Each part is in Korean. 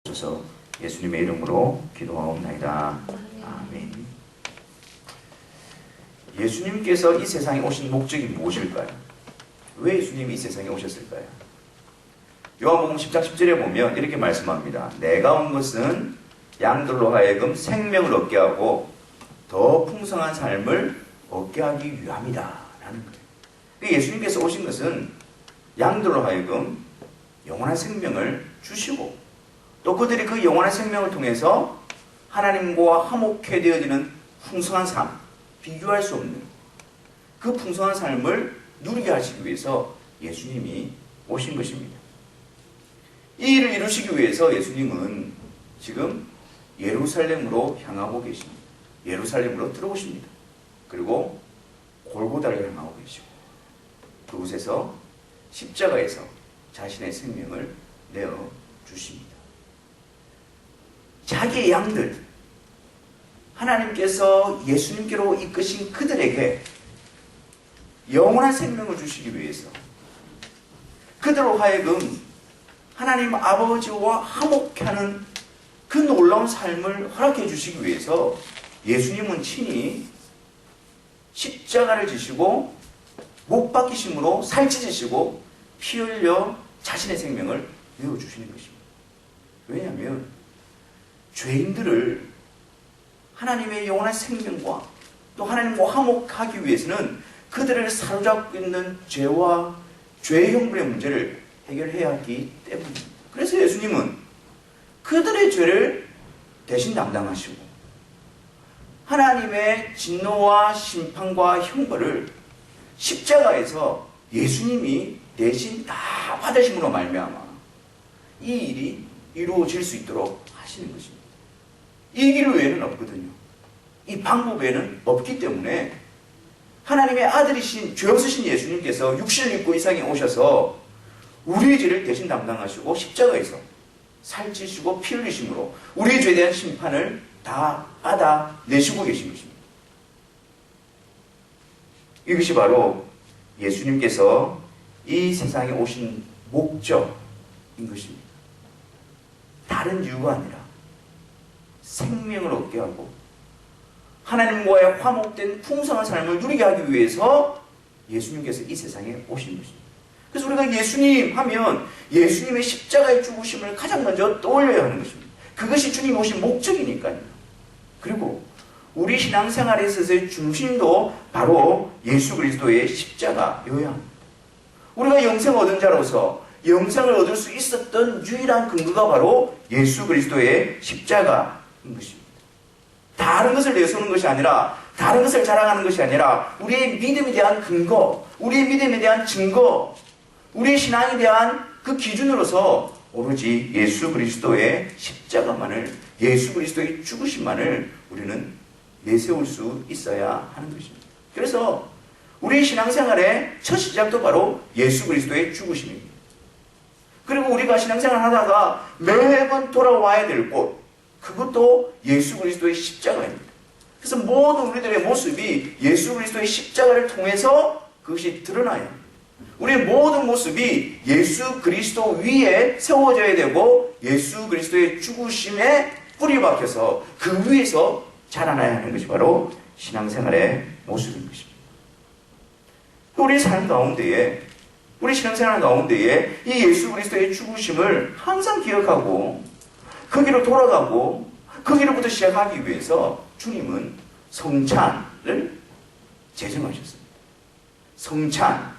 주셔서 예수님의 이름으로 기도하옵나이다. 아멘. 예수님께서 이 세상에 오신 목적이 무엇일까요? 왜 예수님이 이 세상에 오셨을까요? 요한복음 10장 10절에 보면 이렇게 말씀합니다. 내가 온 것은 양들로 하여금 생명을 얻게 하고 더 풍성한 삶을 얻게 하기 위함이다 라는 거예요. 예수님께서 오신 것은 양들로 하여금 영원한 생명을 주시고 또 그들이 그 영원한 생명을 통해서 하나님과 화목해 되어지는 풍성한 삶, 비교할 수 없는 그 풍성한 삶을 누리게 하시기 위해서 예수님이 오신 것입니다. 이 일을 이루시기 위해서 예수님은 지금 예루살렘으로 향하고 계십니다. 예루살렘으로 들어오십니다. 그리고 골고다를 향하고 계시고 그곳에서 십자가에서 자신의 생명을 내어 주십니다. 자기의 양들, 하나님께서 예수님께로 이끄신 그들에게 영원한 생명을 주시기 위해서 그들로 하여금 하나님 아버지와 화목하는 그 놀라운 삶을 허락해 주시기 위해서 예수님은 친히 십자가를 지시고 못 박히심으로 살찌지시고 피 흘려 자신의 생명을 내어주시는 것입니다. 왜냐하면 죄인들을 하나님의 영원한 생명과 또 하나님과 화목하기 위해서는 그들을 사로잡고 있는 죄와 죄의 형벌의 문제를 해결해야 하기 때문입니다. 그래서 예수님은 그들의 죄를 대신 담당하시고 하나님의 진노와 심판과 형벌을 십자가에서 예수님이 대신 다 받으심으로 말미암아 이 일이 이루어질 수 있도록 하시는 것입니다. 이 길 외에는 없거든요. 이 방법 외에는 없기 때문에 하나님의 아들이신 죄 없으신 예수님께서 육신을 입고 이 세상에 오셔서 우리의 죄를 대신 담당하시고 십자가에서 살찌시고 피 흘리심으로 우리의 죄에 대한 심판을 다 받아내시고 계신 것입니다. 이것이 바로 예수님께서 이 세상에 오신 목적인 것입니다. 다른 이유가 아니라 생명을 얻게 하고 하나님과의 화목된 풍성한 삶을 누리게 하기 위해서 예수님께서 이 세상에 오신 것입니다. 그래서 우리가 예수님 하면 예수님의 십자가의 죽으심을 가장 먼저 떠올려야 하는 것입니다. 그것이 주님이 오신 목적이니까요. 그리고 우리 신앙생활에 있어서의 중심도 바로 예수 그리스도의 십자가여야 합니다. 우리가 영생을 얻은 자로서 영생을 얻을 수 있었던 유일한 근거가 바로 예수 그리스도의 십자가인 것입니다. 다른 것을 내세우는 것이 아니라 다른 것을 자랑하는 것이 아니라 우리의 믿음에 대한 근거, 우리의 믿음에 대한 증거, 우리의 신앙에 대한 그 기준으로서 오로지 예수 그리스도의 십자가만을, 예수 그리스도의 죽으심만을 우리는 내세울 수 있어야 하는 것입니다. 그래서 우리의 신앙생활의 첫 시작도 바로 예수 그리스도의 죽으심입니다. 그리고 우리가 신앙생활을 하다가 매번 돌아와야 될 곳, 그것도 예수 그리스도의 십자가입니다. 그래서 모든 우리들의 모습이 예수 그리스도의 십자가를 통해서 그것이 드러나야 합니다. 우리의 모든 모습이 예수 그리스도 위에 세워져야 되고 예수 그리스도의 죽으심에 뿌리 박혀서 그 위에서 자라나야 하는 것이 바로 신앙생활의 모습인 것입니다. 우리 삶 가운데에, 우리 신앙생활 가운데에 이 예수 그리스도의 죽으심을 항상 기억하고 거기로 돌아가고 거기로부터 시작하기 위해서 주님은 성찬을 제정하셨습니다. 성찬,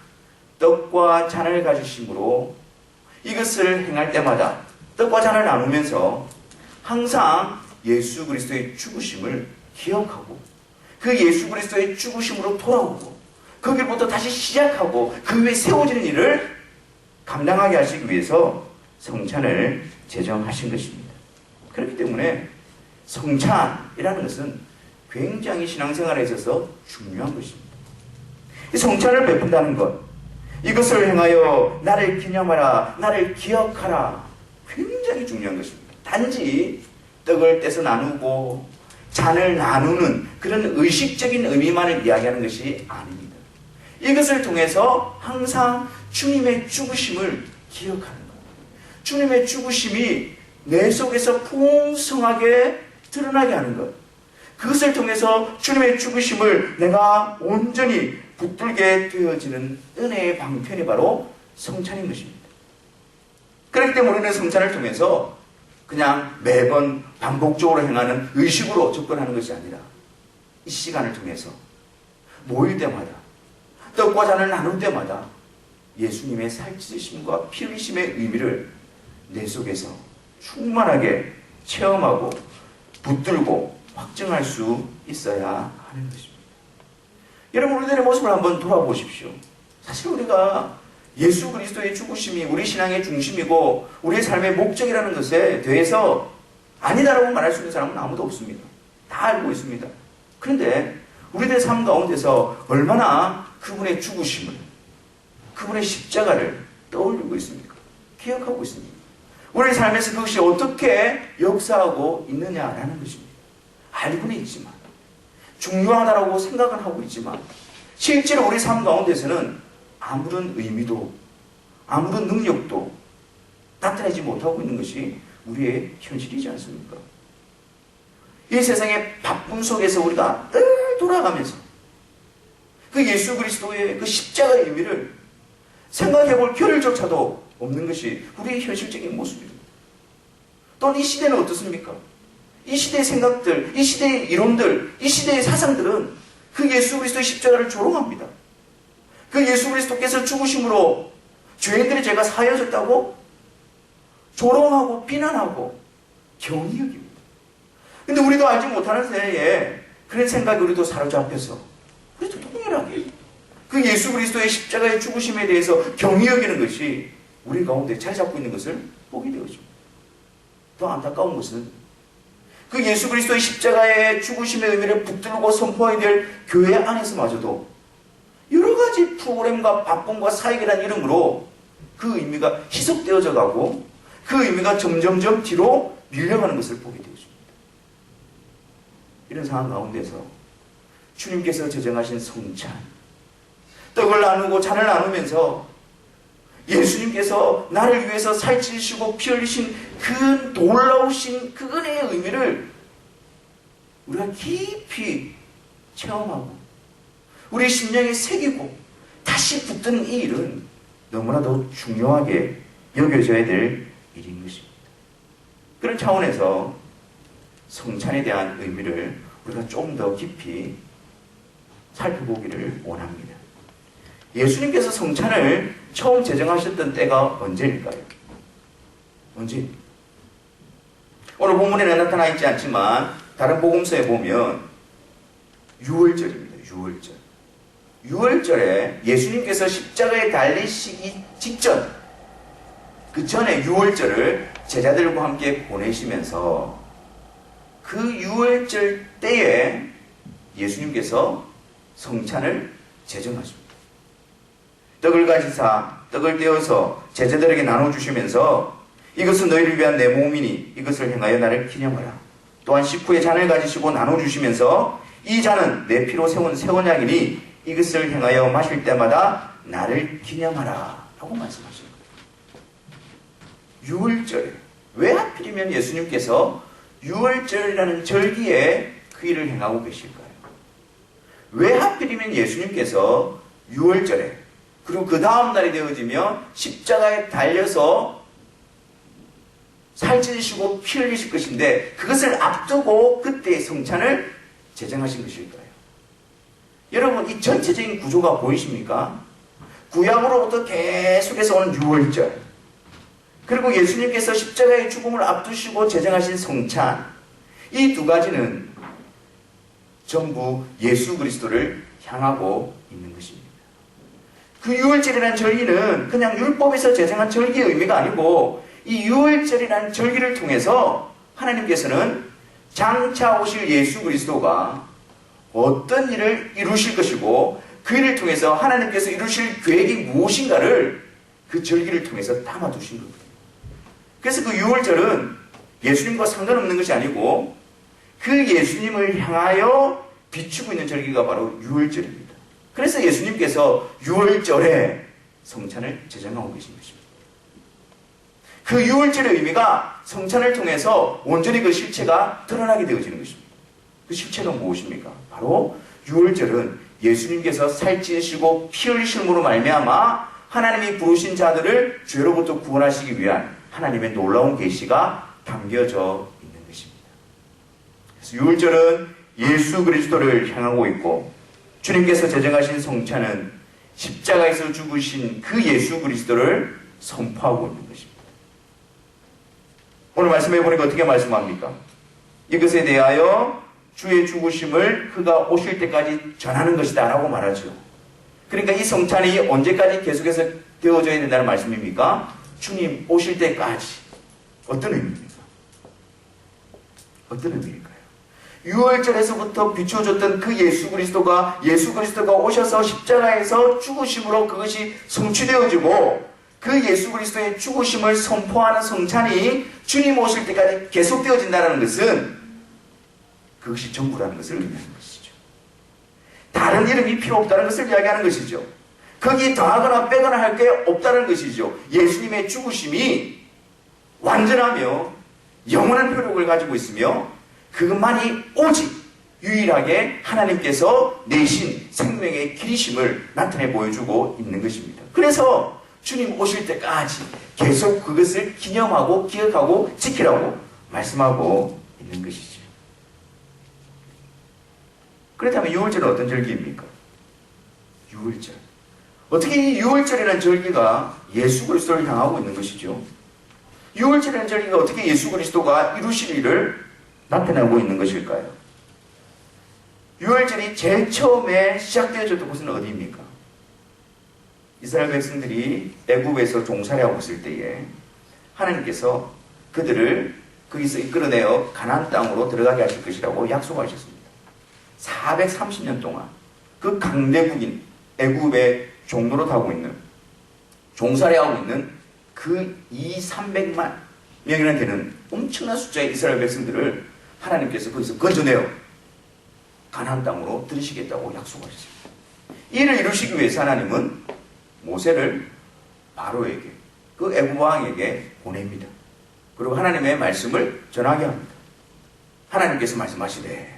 떡과 잔을 가지심으로 이것을 행할 때마다 떡과 잔을 나누면서 항상 예수 그리스도의 죽으심을 기억하고 그 예수 그리스도의 죽으심으로 돌아오고 거기로부터 다시 시작하고 그 위에 세워지는 일을 감당하게 하시기 위해서 성찬을 제정하신 것입니다. 그렇기 때문에 성찬이라는 것은 굉장히 신앙생활에 있어서 중요한 것입니다. 이 성찬을 베푼다는 것, 이것을 행하여 나를 기념하라, 나를 기억하라, 굉장히 중요한 것입니다. 단지 떡을 떼서 나누고 잔을 나누는 그런 의식적인 의미만을 이야기하는 것이 아닙니다. 이것을 통해서 항상 주님의 죽으심을 기억하는 것, 주님의 죽으심이 내 속에서 풍성하게 드러나게 하는 것. 그것을 통해서 주님의 죽으심을 내가 온전히 붙들게 되어지는 은혜의 방편이 바로 성찬인 것입니다. 그렇기 때문에 우리는 성찬을 통해서 그냥 매번 반복적으로 행하는 의식으로 접근하는 것이 아니라 이 시간을 통해서 모일 때마다 떡과 잔을 나눌 때마다 예수님의 살찌심과 피 흘리심의 의미를 내 속에서 충만하게 체험하고 붙들고 확증할 수 있어야 하는 것입니다. 여러분, 우리들의 모습을 한번 돌아보십시오. 사실 우리가 예수 그리스도의 죽으심이 우리 신앙의 중심이고 우리의 삶의 목적이라는 것에 대해서 아니다라고 말할 수 있는 사람은 아무도 없습니다. 다 알고 있습니다. 그런데 우리들의 삶 가운데서 얼마나 그분의 죽으심을, 그분의 십자가를 떠올리고 있습니까? 기억하고 있습니까? 우리의 삶에서 그것이 어떻게 역사하고 있느냐라는 것입니다. 알고는 있지만, 중요하다라고 생각은 하고 있지만, 실제로 우리 삶 가운데서는 아무런 의미도, 아무런 능력도 나타내지 못하고 있는 것이 우리의 현실이지 않습니까? 이 세상의 바쁨 속에서 우리가 늘 돌아가면서 그 예수 그리스도의 그 십자가의 의미를 생각해 볼 겨를조차도 없는 것이 우리의 현실적인 모습입니다. 또는 이 시대는 어떻습니까? 이 시대의 생각들, 이 시대의 이론들, 이 시대의 사상들은 그 예수 그리스도의 십자가를 조롱합니다. 그 예수 그리스도께서 죽으심으로 죄인들의 죄가 사해졌다고 조롱하고 비난하고 경히 여깁니다. 근데 우리도 알지 못하는 새에 그런 생각이 우리도 사로잡혀서 우리도 동일하게 그 예수 그리스도의 십자가의 죽으심에 대해서 경히 여기는 것이 우리 가운데 자리 잡고 있는 것을 보게 되어집니다. 더 안타까운 것은 그 예수 그리스도의 십자가의 죽으심의 의미를 붙들고 선포해야 될 교회 안에서마저도 여러 가지 프로그램과 바쁨과 사역이라는 이름으로 그 의미가 희석되어져 가고 그 의미가 점점점 뒤로 밀려가는 것을 보게 되어집니다. 이런 상황 가운데서 주님께서 제정하신 성찬, 떡을 나누고 잔을 나누면서 예수님께서 나를 위해서 살찌시고 피 흘리신 그 놀라우신 그 은혜의 의미를 우리가 깊이 체험하고 우리 심령에 새기고 다시 붙드는 이 일은 너무나도 중요하게 여겨져야 될 일인 것입니다. 그런 차원에서 성찬에 대한 의미를 우리가 좀 더 깊이 살펴보기를 원합니다. 예수님께서 성찬을 처음 제정하셨던 때가 언제일까요? 언제입니까? 오늘 본문에는 나타나 있지 않지만 다른 복음서에 보면 6월절입니다. 6월절. 6월절에 예수님께서 십자가에 달리시기 직전, 그 전에 6월절을 제자들과 함께 보내시면서 그 6월절 때에 예수님께서 성찬을 제정하십니다. 떡을 가지사 떡을 떼어서 제자들에게 나눠주시면서 이것은 너희를 위한 내 몸이니 이것을 행하여 나를 기념하라. 또한 식후에 잔을 가지시고 나눠주시면서 이 잔은 내 피로 세운 새 언약이니 이것을 행하여 마실 때마다 나를 기념하라 라고 말씀하십니다. 6월절에 왜 하필이면 예수님께서 6월절이라는 절기에 그 일을 행하고 계실까요? 왜 하필이면 예수님께서 6월절에 그리고 그 다음 날이 되어지면 십자가에 달려서 살찌시고 피 흘리실 것인데 그것을 앞두고 그때의 성찬을 제정하신 것일까요? 여러분, 이 전체적인 구조가 보이십니까? 구약으로부터 계속해서 오는 6월절, 그리고 예수님께서 십자가의 죽음을 앞두시고 제정하신 성찬, 이 두 가지는 전부 예수 그리스도를 향하고 있는 것입니다. 그 6월절이라는 절기는 그냥 율법에서 제정한 절기의 의미가 아니고 이 6월절이라는 절기를 통해서 하나님께서는 장차 오실 예수 그리스도가 어떤 일을 이루실 것이고 그 일을 통해서 하나님께서 이루실 계획이 무엇인가를 그 절기를 통해서 담아두신 겁니다. 그래서 그 6월절은 예수님과 상관없는 것이 아니고 그 예수님을 향하여 비추고 있는 절기가 바로 6월절입니다. 그래서 예수님께서 6월절에 성찬을 제정하고 계신 것입니다. 그 유월절의 의미가 성찬을 통해서 온전히 그 실체가 드러나게 되어지는 것입니다. 그 실체는 무엇입니까? 바로 유월절은 예수님께서 살찌시고 피 흘리심으로 말미암아 하나님이 부르신 자들을 죄로부터 구원하시기 위한 하나님의 놀라운 계시가 담겨져 있는 것입니다. 그래서 유월절은 예수 그리스도를 향하고 있고, 주님께서 제정하신 성찬은 십자가에서 죽으신 그 예수 그리스도를 선포하고 있는 것입니다. 오늘 말씀해 보니까 어떻게 말씀합니까? 이것에 대하여 주의 죽으심을 그가 오실 때까지 전하는 것이다 라고 말하죠. 그러니까 이 성찬이 언제까지 계속해서 되어져야 된다는 말씀입니까? 주님 오실 때까지. 어떤 의미입니까? 어떤 의미일까요? 유월절에서부터 비추어졌던 그 예수 그리스도가 오셔서 십자가에서 죽으심으로 그것이 성취되어지고, 그 예수 그리스도의 죽으심을 선포하는 성찬이 주님 오실 때까지 계속되어진다는 것은 그것이 전부라는 것을 의미하는 것이죠. 다른 이름이 필요 없다는 것을 이야기하는 것이죠. 거기에 더하거나 빼거나 할 게 없다는 것이죠. 예수님의 죽으심이 완전하며 영원한 효력을 가지고 있으며 그것만이 오직 유일하게 하나님께서 내신 생명의 길이심을 나타내 보여주고 있는 것입니다. 그래서 주님 오실 때까지 계속 그것을 기념하고 기억하고 지키라고 말씀하고 있는 것이죠. 그렇다면 유월절은 어떤 절기입니까? 유월절. 어떻게 이 유월절이라는 절기가 예수 그리스도를 향하고 있는 것이죠? 유월절이라는 절기가 어떻게 예수 그리스도가 이루실 일을 나타내고 있는 것일까요? 유월절이 제일 처음에 시작되어졌던 곳은 어디입니까? 이스라엘 백성들이 애굽에서 종살이하고 있을 때에 하나님께서 그들을 거기서 이끌어내어 가나안 땅으로 들어가게 하실 것이라고 약속하셨습니다. 430년 동안 그 강대국인 애굽의 종로로 타고 있는, 종살이하고 있는 그 200~300만 명이나 되는 엄청난 숫자의 이스라엘 백성들을 하나님께서 거기서 건져내어 가나안 땅으로 들이시겠다고 약속하셨습니다. 이를 이루시기 위해서 하나님은 모세를 바로에게, 그 애굽 왕에게 보냅니다. 그리고 하나님의 말씀을 전하게 합니다. 하나님께서 말씀하시되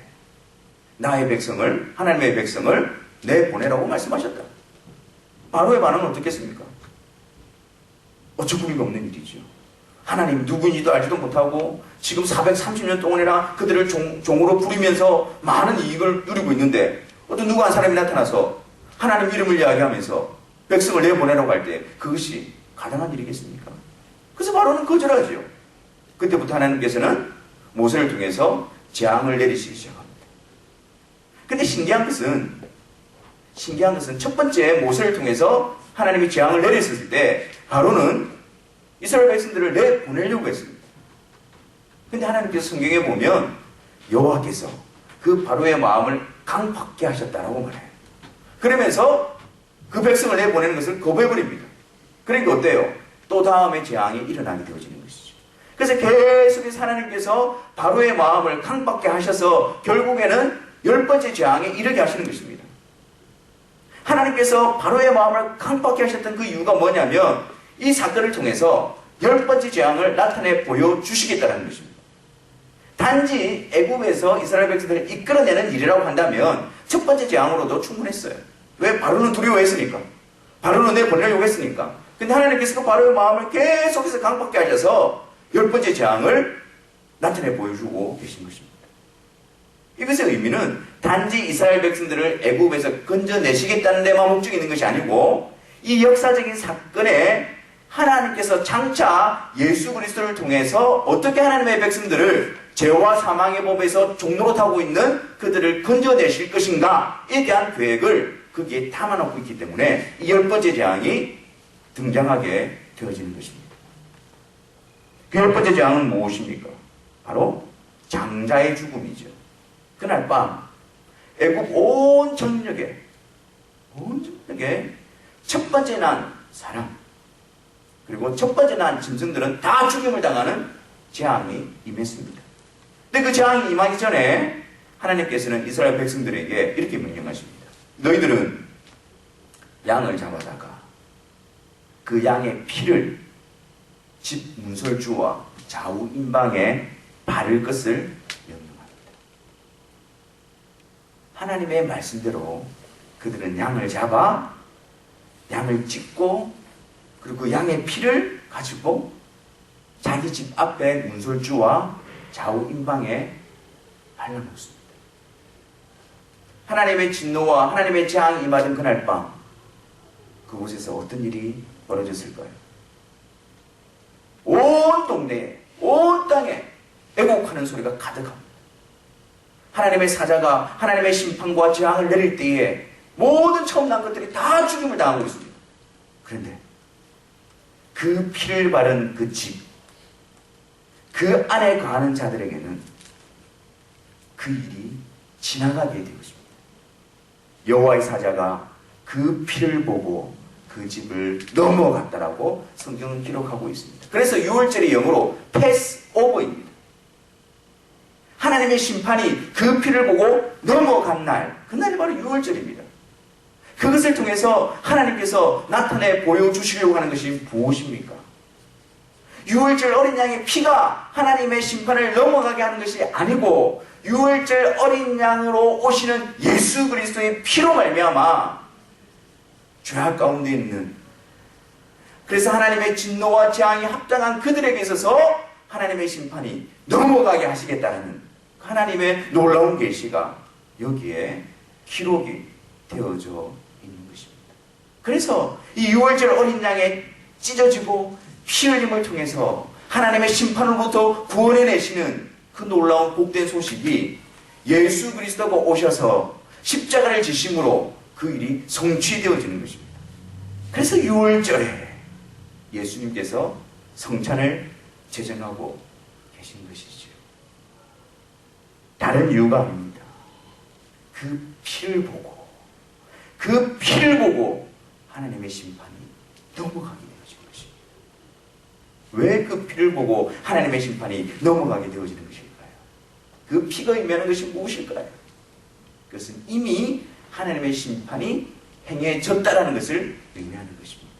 나의 백성을, 하나님의 백성을 내보내라고 말씀하셨다. 바로의 반응은 어떻겠습니까? 어처구니가 없는 일이죠. 하나님 누구인지도 알지도 못하고 지금 430년 동안이나 그들을 종으로 부리면서 많은 이익을 누리고 있는데 어떤 누구 한 사람이 나타나서 하나님 이름을 이야기하면서 백성을 내보내라고 할 때 그것이 가능한 일이겠습니까? 그래서 바로는 거절하죠. 그때부터 하나님께서는 모세를 통해서 재앙을 내리시기 시작합니다. 근데 신기한 것은 첫 번째 모세를 통해서 하나님이 재앙을 내렸을 때 바로는 이스라엘 백성들을 내보내려고 했습니다. 근데 하나님께서 성경에 보면 여호와께서 그 바로의 마음을 강팍게 하셨다라고 말해요. 그러면서 그 백성을 내보내는 것을 거부해버립니다. 그러니까 어때요? 또 다음에 재앙이 일어나게 되어지는 것이죠. 그래서 계속해서 하나님께서 바로의 마음을 강팍게 하셔서 결국에는 10번째 재앙에 이르게 하시는 것입니다. 하나님께서 바로의 마음을 강팍게 하셨던 그 이유가 뭐냐면 이 사건을 통해서 10번째 재앙을 나타내 보여주시겠다는 것입니다. 단지 애굽에서 이스라엘 백성들을 이끌어내는 일이라고 한다면 첫 번째 재앙으로도 충분했어요. 왜? 바로는 두려워했으니까. 바로는 내보내려고 했으니까. 근데 하나님께서 그 바로의 마음을 계속해서 강팍게 하셔서 10번째 재앙을 나타내 보여주고 계신 것입니다. 이것의 의미는 단지 이스라엘 백성들을 애굽에서 건져내시겠다는 데만 목적이 있는 것이 아니고 이 역사적인 사건에 하나님께서 장차 예수 그리스도를 통해서 어떻게 하나님의 백성들을 죄와 사망의 법에서 종로로 타고 있는 그들을 건져내실 것인가에 대한 계획을 거기에 담아놓고 있기 때문에 이 10번째 재앙이 등장하게 되어지는 것입니다. 그 10번째 재앙은 무엇입니까? 바로 장자의 죽음이죠. 그날 밤 애굽 온 전역에 첫 번째 난 사람 그리고 첫 번째 난 짐승들은 다 죽임을 당하는 재앙이 임했습니다. 근데 그 재앙이 임하기 전에 하나님께서는 이스라엘 백성들에게 이렇게 명령하십니다. 너희들은 양을 잡아다가 그 양의 피를 집 문설주와 좌우 임방에 바를 것을 명령합니다. 하나님의 말씀대로 그들은 양을 잡아 양을 찢고 그리고 그 양의 피를 가지고 자기 집 앞에 문설주와 좌우 임방에 발라놓습니다. 하나님의 진노와 하나님의 재앙이 임하던 그날 밤 그곳에서 어떤 일이 벌어졌을까요? 온 동네에 온 땅에 애곡하는 소리가 가득합니다. 하나님의 사자가 하나님의 심판과 재앙을 내릴 때에 모든 처음 난 것들이 다 죽임을 당하고 있습니다. 그런데 그 피를 바른 그 집, 그 안에 거하는 자들에게는 그 일이 지나가게 되었습니다. 여호와의 사자가 그 피를 보고 그 집을 넘어갔다라고 성경은 기록하고 있습니다. 그래서 6월절의 영어로 패스오버입니다. 하나님의 심판이 그 피를 보고 넘어간 날, 그날이 바로 6월절입니다. 그것을 통해서 하나님께서 나타내 보여주시려고 하는 것이 무엇입니까? 6월절 어린 양의 피가 하나님의 심판을 넘어가게 하는 것이 아니고 6월절 어린 양으로 오시는 예수 그리스도의 피로 말미암아 죄악 가운데 있는, 그래서 하나님의 진노와 재앙이 합당한 그들에게 있어서 하나님의 심판이 넘어가게 하시겠다는 하나님의 놀라운 계시가 여기에 기록이 되어져 있는 것입니다. 그래서 이 6월절 어린 양의 찢어지고 피 흘림을 통해서 하나님의 심판으로부터 구원해내시는 그 놀라운 복된 소식이 예수 그리스도가 오셔서 십자가를 지심으로 그 일이 성취되어지는 것입니다. 그래서 6월절에 예수님께서 성찬을 제정하고 계신 것이죠. 다른 이유가 아닙니다. 그 피를 보고 하나님의 심판이 넘어가게 되어진 것입니다. 왜 그 피를 보고 하나님의 심판이 넘어가게 되어지는 것일까요? 그 피가 의미하는 것이 무엇일까요? 그것은 이미 하나님의 심판이 행해졌다는 것을 의미하는 것입니다.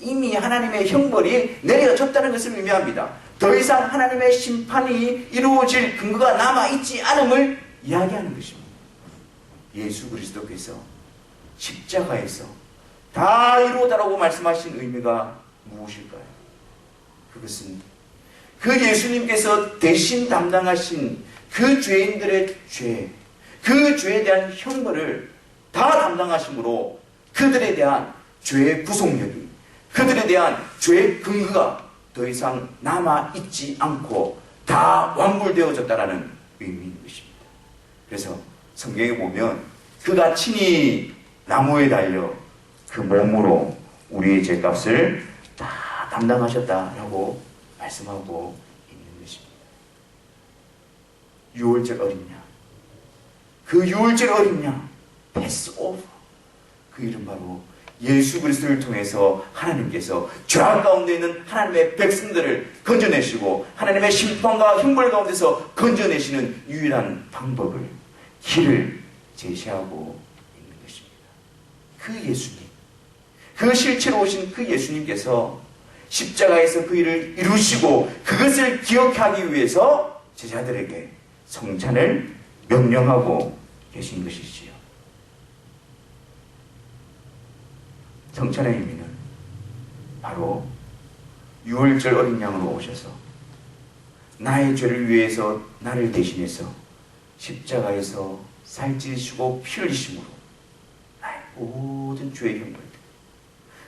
이미 하나님의 형벌이 내려졌다는 것을 의미합니다. 더 이상 하나님의 심판이 이루어질 근거가 남아있지 않음을 이야기하는 것입니다. 예수 그리스도께서 십자가에서 다 이루었다라고 말씀하신 의미가 무엇일까요? 그것은 그 예수님께서 대신 담당하신 그 죄인들의 죄, 그 죄에 대한 형벌을 다 담당하심으로 그들에 대한 죄의 구속력이, 그들에 대한 죄의 근거가 더 이상 남아있지 않고 다 완불되어졌다는 의미인 것입니다. 그래서 성경에 보면 그가 친히 나무에 달려 그 몸으로 우리의 죄값을 다 담당하셨다라고 말씀하고 있는 것입니다. 6월절 어린 양, 그 6월절 어린 양, 패스오버, 그 이름 바로 예수 그리스도를 통해서 하나님께서 죄악 가운데 있는 하나님의 백성들을 건져내시고 하나님의 심판과 형벌 가운데서 건져내시는 유일한 방법을, 길을 제시하고 있는 것입니다. 그 예수님, 그 실체로 오신 그 예수님께서 십자가에서 그 일을 이루시고 그것을 기억하기 위해서 제자들에게 성찬을 명령하고 계신 것이지요. 성찬의 의미는 바로 6월절 어린 양으로 오셔서 나의 죄를 위해서 나를 대신해서 십자가에서 살찌시고 피 흘리심으로 나의 모든 죄의 형벌,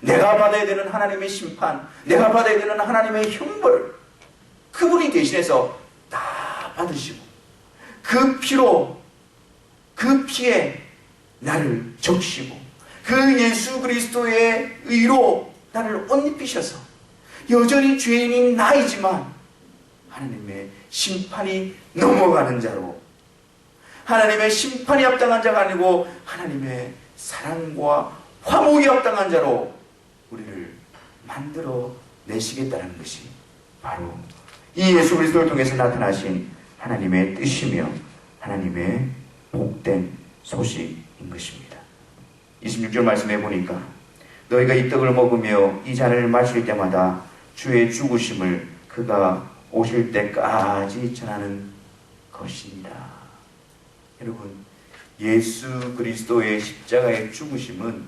내가 받아야 되는 하나님의 심판, 내가 받아야 되는 하나님의 형벌을 그분이 대신해서 다 받으시고 그 피로, 그 피에 나를 적시고 그 예수 그리스도의 의로 나를 옷 입히셔서 여전히 죄인인 나이지만 하나님의 심판이 넘어가는 자로, 하나님의 심판이 합당한 자가 아니고 하나님의 사랑과 화목이 합당한 자로 우리를 만들어 내시겠다는 것이 바로 이 예수 그리스도를 통해서 나타나신 하나님의 뜻이며 하나님의 복된 소식인 것입니다. 26절 말씀해 보니까 너희가 이 떡을 먹으며 이 잔을 마실 때마다 주의 죽으심을 그가 오실 때까지 전하는 것입니다. 여러분, 예수 그리스도의 십자가의 죽으심은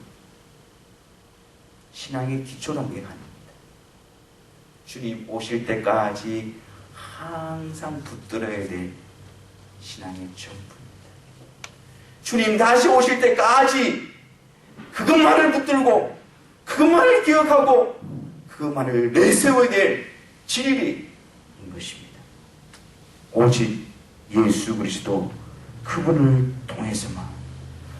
신앙의 기초 단계가 아닙니다. 주님 오실 때까지 항상 붙들어야 될 신앙의 전부입니다. 주님 다시 오실 때까지 그것만을 붙들고 그것만을 기억하고 그것만을 내세워야 될 진리인 것입니다. 오직 예수 그리스도 그분을 통해서만,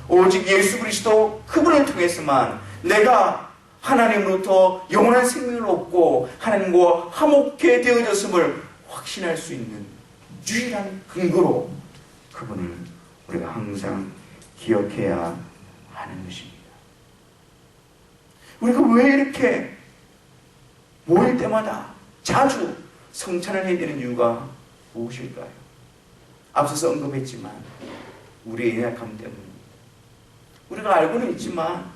오직 예수 그리스도 그분을 통해서만 내가 하나님으로부터 영원한 생명을 얻고 하나님과 화목해 되어졌음을 확신할 수 있는 유일한 근거로 그분을 우리가 항상 기억해야 하는 것입니다. 우리가 왜 이렇게 모일 때마다 자주 성찬을 해야 되는 이유가 무엇일까요? 앞서서 언급했지만 우리의 연약함 때문입니다. 우리가 알고는 있지만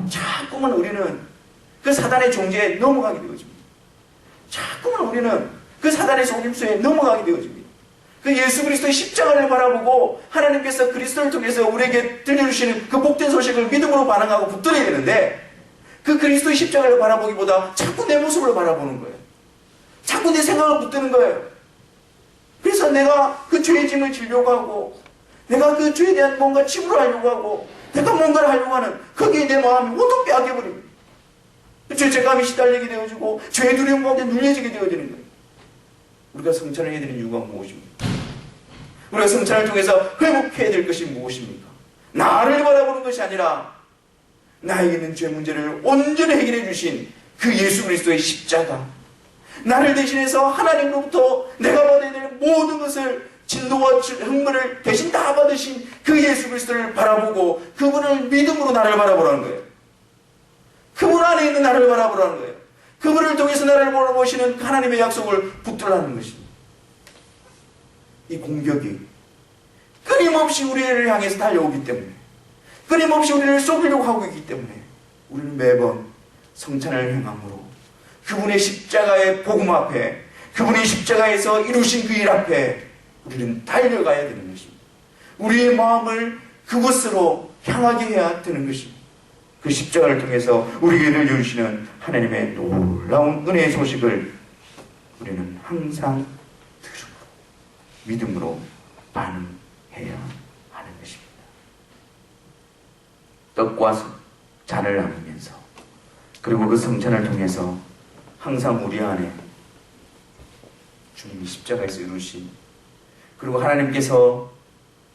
자꾸만 우리는 그 사단의 종지에 넘어가게 되어집니다. 자꾸만 우리는 그 사단의 속임수에 넘어가게 되어집니다. 그 예수 그리스도의 십자가를 바라보고 하나님께서 그리스도를 통해서 우리에게 들려주시는 그 복된 소식을 믿음으로 반응하고 붙들어야 되는데, 그 그리스도의 십자가를 바라보기보다 자꾸 내 모습을 바라보는 거예요. 자꾸 내 생각을 붙드는 거예요. 그래서 내가 그 죄의 짐을 지려고 하고, 내가 그 죄에 대한 뭔가 치부를 하려고 하고, 내가 뭔가를 하려고 하는 거기에 내 마음이 온통 빼앗겨버립니다. 죄책감이 시달리게 되어지고 죄의 두려움 가운데 눌려지게 되어지는 거예요. 우리가 성찬을 해야 되는 이유가 무엇입니까? 우리가 성찬을 통해서 회복해야 될 것이 무엇입니까? 나를 바라보는 것이 아니라 나에게 있는 죄 문제를 온전히 해결해 주신 그 예수 그리스도의 십자가, 나를 대신해서 하나님으로부터 내가 받아야 될 모든 것을 진노와 흥분을 대신 다 받으신 그 예수 그리스도를 바라보고 그분을 믿음으로 나를 바라보라는 거예요. 그분 안에 있는 나를 바라보라는 거예요. 그분을 통해서 나를 바라보시는 하나님의 약속을 붙들라는 것입니다. 이 공격이 끊임없이 우리를 향해서 달려오기 때문에, 끊임없이 우리를 속이려고 하고 있기 때문에 우리는 매번 성찬을 행함으로 그분의 십자가의 복음 앞에, 그분의 십자가에서 이루신 그 일 앞에 우리는 달려가야 되는 것입니다. 우리의 마음을 그곳으로 향하게 해야 되는 것입니다. 그 십자가를 통해서 우리에게 주시는 하나님의 놀라운 은혜의 소식을 우리는 항상 들으므로 믿음으로 반응해야 하는 것입니다. 떡과 잔을 나누면서, 그리고 그 성찬을 통해서 항상 우리 안에 주님이 십자가에서 이루신, 그리고 하나님께서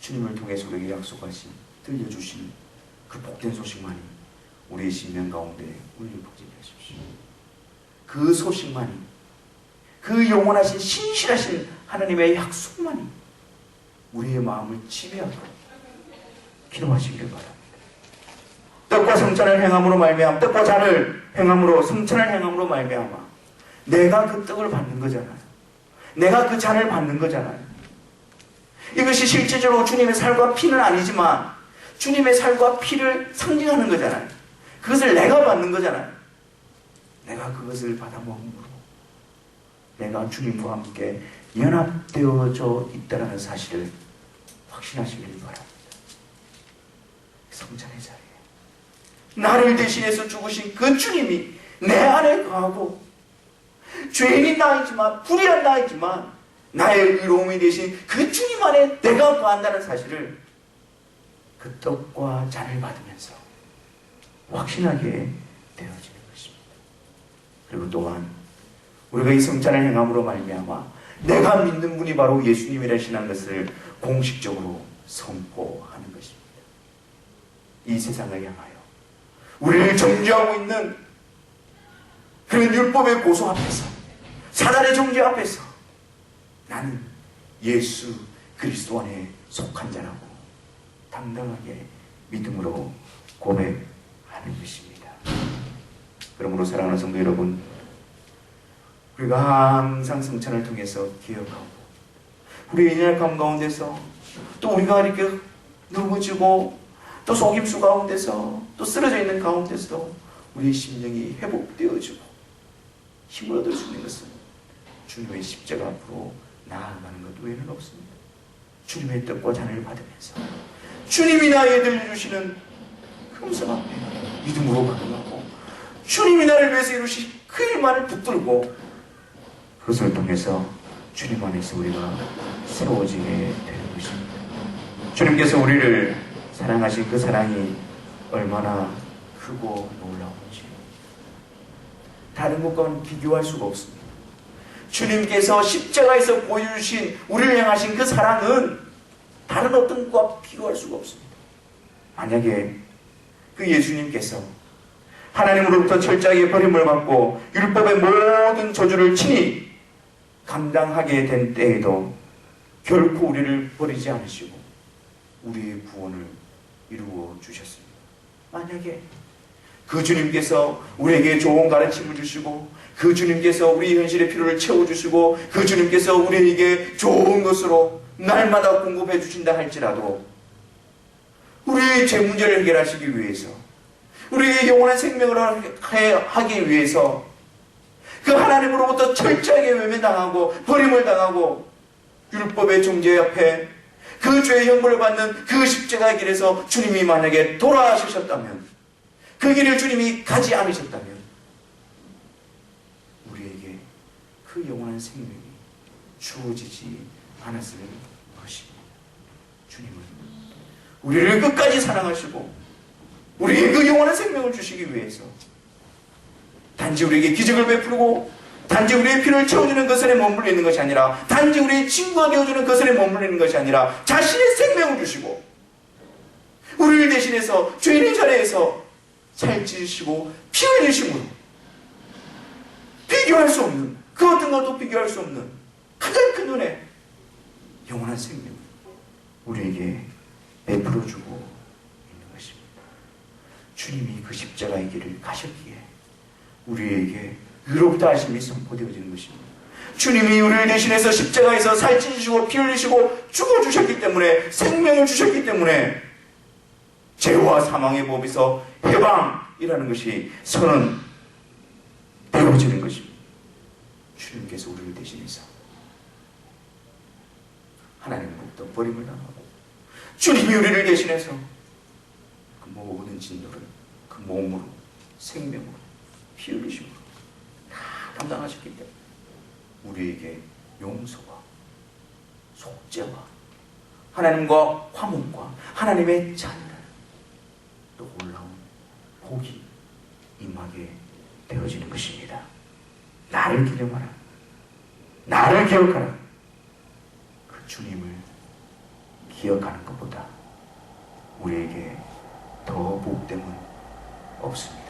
주님을 통해서 우리에게 약속하신, 들려주신 그 복된 소식만이 우리의 심령 가운데 울려 퍼지게 하십시오. 그 소식만이, 그 영원하신 신실하신 하나님의 약속만이 우리의 마음을 지배하고 기도하시기를 바랍니다. 떡과 성찬을 행함으로 말미암아, 떡과 잔을 행함으로, 성찬을 행함으로 말미암아 내가 그 떡을 받는 거잖아요. 내가 그 잔을 받는 거잖아요. 이것이 실제적으로 주님의 살과 피는 아니지만 주님의 살과 피를 상징하는 거잖아요. 그것을 내가 받는 거잖아요. 내가 그것을 받아 먹음으로 내가 주님과 함께 연합되어져 있다는 사실을 확신하시길 바랍니다. 성찬의 자리에 나를 대신해서 죽으신 그 주님이 내 안에 거하고, 죄인인 나이지만, 불의한 나이지만 나의 의로움이 되신 그 주님 안에 내가 거한다는 사실을 그 떡과 잔을 받으면서 확신하게 되어지는 것입니다. 그리고 또한 우리가 이 성찬을 행함으로 말미암아 내가 믿는 분이 바로 예수님이라시는 것을 공식적으로 선포하는 것입니다. 이 세상을 향하여 우리를 정죄하고 있는 그런 율법의 고소 앞에서, 사단의 정죄 앞에서 나는 예수 그리스도 안에 속한 자라고 당당하게 믿음으로 고백하는 것입니다. 그러므로 사랑하는 성도 여러분, 우리가 항상 성찬을 통해서 기억하고 우리의 연약함 가운데서, 또 우리가 이렇게 넘어지고 또 속임수 가운데서 또 쓰러져 있는 가운데서 우리의 심령이 회복되어지고 힘을 얻을 수 있는 것은 주님의 십자가 앞으로 나아가는 것 외에는 없습니다. 주님의 뜻과 잔을 받으면서 주님이 나에게 들려주시는 음성 앞에 믿음으로 반응하고 주님이 나를 위해서 이루신 그 일만을 붙들고 그것을 통해서 주님 안에서 우리가 세워지게 되는 것입니다. 주님께서 우리를 사랑하신 그 사랑이 얼마나 크고 놀라운지 다른 것과는 비교할 수가 없습니다. 주님께서 십자가에서 보여주신 우리를 향하신 그 사랑은 다른 어떤 것과 비교할 수가 없습니다. 만약에 그 예수님께서 하나님으로부터 철저하게 버림을 받고 율법의 모든 저주를 친히 감당하게 된 때에도 결코 우리를 버리지 않으시고 우리의 구원을 이루어 주셨습니다. 만약에 그 주님께서 우리에게 좋은 가르침을 주시고 그 주님께서 우리 현실의 필요를 채워주시고 그 주님께서 우리에게 좋은 것으로 날마다 공급해 주신다 할지라도 우리의 제 문제를 해결하시기 위해서 우리의 영원한 생명을 하기 위해서 그 하나님으로부터 철저하게 외면당하고 버림을 당하고 율법의 정죄 앞에 그 죄의 형벌을 받는 그 십자가의 길에서 주님이 만약에 돌아가셨다면 그 길을 주님이 가지 않으셨다면 우리에게 그 영원한 생명이 주어지지 않았을 것입니다. 주님은 우리를 끝까지 사랑하시고 우리에게 그 영원한 생명을 주시기 위해서 단지 우리에게 기적을 베풀고 단지 우리의 필요를 채워주는 것에 머물러 있는 것이 아니라 단지 우리의 친구가 되어주는 것에 머물러 있는 것이 아니라 자신의 생명을 주시고 우리를 대신해서 죄인의 자리에서 살찌시고 피 흘리심으로 비교할 수 없는 그 어떤 것도 비교할 수 없는 가장 큰 은혜 영원한 생명을 우리에게 베풀어주고 있는 것입니다. 주님이 그 십자가의 길을 가셨기에 우리에게 의롭다 하심이 선포되어지는 것입니다. 주님이 우리를 대신해서 십자가에서 살찌시고 피 흘리시고 죽어주셨기 때문에 생명을 주셨기 때문에 죄와 사망의 법에서 해방이라는 것이 선언되어지는 것입니다. 주님께서 우리를 대신해서 하나님으로부터 버림을 당하고 주님이 우리를 대신해서 그 모든 진노를 그 몸으로 생명으로 피 흘리심으로 다 감당하셨기 때문에 우리에게 용서와 속죄와 하나님과 화목과 하나님의 잔을 또 올라온 복이 임하게 되어지는 것입니다. 나를 기념하라. 나를 기억하라. 그 주님을 기억하는 것보다 우리에게 더 복됨은 없습니다.